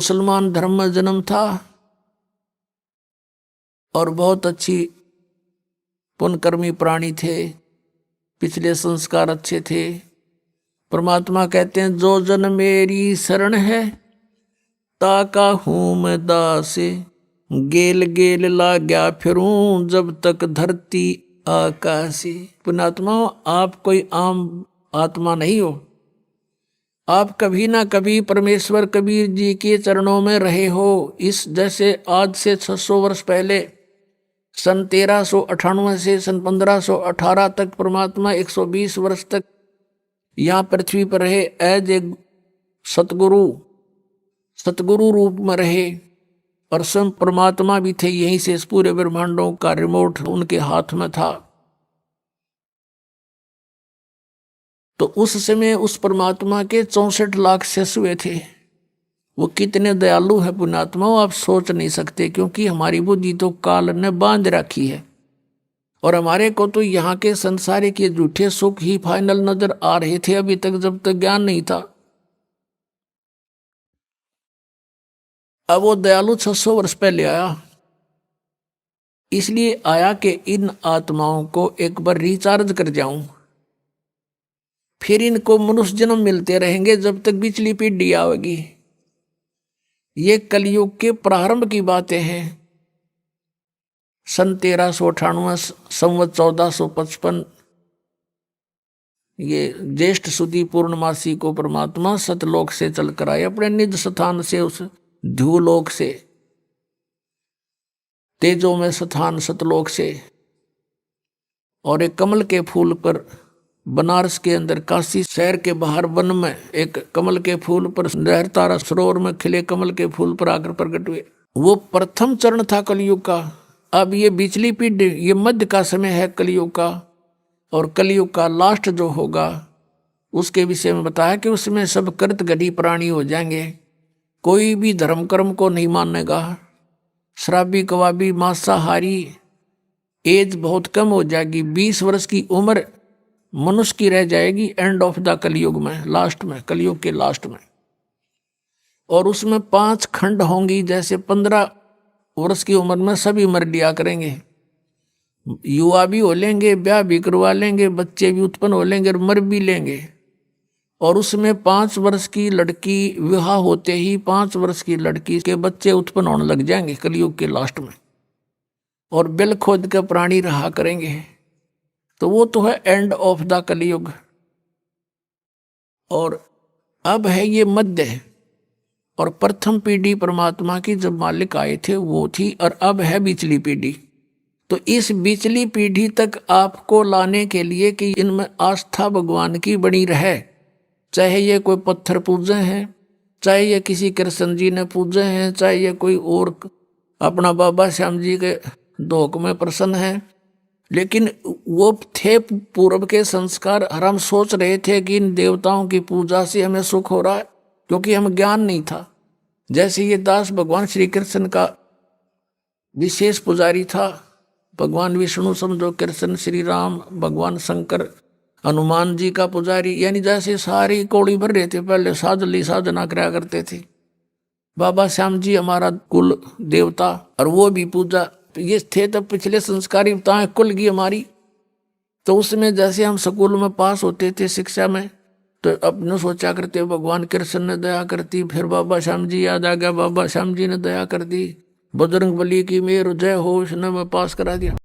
मुसलमान धर्म में जन्म था और बहुत अच्छी पुण्यकर्मी प्राणी थे, पिछले संस्कार अच्छे थे। परमात्मा कहते हैं जो जन मेरी शरण है ताका हूं मैं दासे, गेल गेल ला गया फिरूं जब तक धरती आकाशी। पुण्यात्मा, आप कोई आम आत्मा नहीं हो, आप कभी ना कभी परमेश्वर कबीर जी के चरणों में रहे हो। इस जैसे आज से 600 वर्ष पहले सन 1398 से सन 1518 तक परमात्मा 120 वर्ष तक यहाँ पृथ्वी पर रहे, एज ए सतगुरु रूप में रहे, और स्वयं परमात्मा भी थे। यहीं से इस पूरे ब्रह्मांडों का रिमोट उनके हाथ में था। तो उस समय उस परमात्मा के 64 लाख शिष्य हुए थे। वो कितने दयालु है पुण्यात्मा, आप सोच नहीं सकते, क्योंकि हमारी बुद्धि तो काल ने बांध रखी है और हमारे को तो यहाँ के संसारिक के झूठे सुख ही फाइनल नजर आ रहे थे अभी तक, जब तक ज्ञान नहीं था। अब वो दयालु 600 वर्ष पहले आया, इसलिए आया कि इन आत्माओं को एक बार रिचार्ज कर जाऊं, फिर इनको मनुष्य जन्म मिलते रहेंगे जब तक पिछली पीढ़ी आएगी। ये कलयुग के प्रारंभ की बातें हैं। सन 1398 संवत 1455 ये ज्येष्ठ सुदी पूर्णमासी को परमात्मा सतलोक से चलकर आए, अपने निज स्थान से, उस ध्रुवलोक से, तेजों में स्थान सतलोक से, और एक कमल के फूल पर बनारस के अंदर काशी शहर के बाहर वन में एक कमल के फूल पर लहरता सरोवर में खिले कमल के फूल पर आकर प्रकट हुए। वो प्रथम चरण था कलयुग का। अब ये बिचली पीढ़ी, ये मध्य का समय है कलयुग का, और कलयुग का लास्ट जो होगा उसके विषय में बताया कि उसमें सब कृत गढ़ी प्राणी हो जाएंगे। कोई भी धर्म कर्म को नहीं मानेगा, शराबी कबाबी मांसाहारी, एज बहुत कम हो जाएगी, 20 वर्ष की उम्र मनुष्य की रह जाएगी एंड ऑफ द कलयुग में, लास्ट में, कलयुग के लास्ट में। और उसमें 5 खंड होंगी, जैसे 15 वर्ष की उम्र में सभी मर लिया करेंगे, युवा भी हो लेंगे, ब्याह भी करवा लेंगे, बच्चे भी उत्पन्न हो लेंगे और मर भी लेंगे। और उसमें 5 वर्ष की लड़की विवाह होते ही 5 वर्ष की लड़की के बच्चे उत्पन्न होने लग जाएंगे कलयुग के लास्ट में, और बिल खोद के प्राणी रहा करेंगे। तो वो तो है एंड ऑफ द कलयुग। और अब है ये मध्य, और प्रथम पीढ़ी परमात्मा की जब मालिक आए थे वो थी, और अब है बिचली पीढ़ी। तो इस बिचली पीढ़ी तक आपको लाने के लिए कि इनमें आस्था भगवान की बनी रहे, चाहे ये कोई पत्थर पूजे हैं, चाहे ये किसी कृष्ण जी ने पूजे हैं, चाहे ये कोई और अपना बाबा श्याम जी के धोख में प्रसन्न है, लेकिन वो थे पूर्व के संस्कार। और हम सोच रहे थे कि इन देवताओं की पूजा से हमें सुख हो रहा है, क्योंकि हमें ज्ञान नहीं था। जैसे ये दास भगवान श्री कृष्ण का विशेष पुजारी था, भगवान विष्णु समझो, कृष्ण श्री राम, भगवान शंकर हनुमान जी का पुजारी, यानी जैसे सारी कौड़ी भर रहे थे, पहले साधली साधना कराया करते थे। बाबा श्याम जी हमारा कुल देवता, और वो भी पूजा ये थे। तब पिछले संस्कारी बताएं कुल की हमारी। तो उसमें जैसे हम स्कूल में पास होते थे शिक्षा में, तो अपने सोचा करते भगवान कृष्ण ने दया करती, फिर बाबा श्याम जी याद आ गया, बाबा श्याम जी ने दया कर दी, बजरंग बली की मेहर जय हो, उसने मैं पास करा दिया।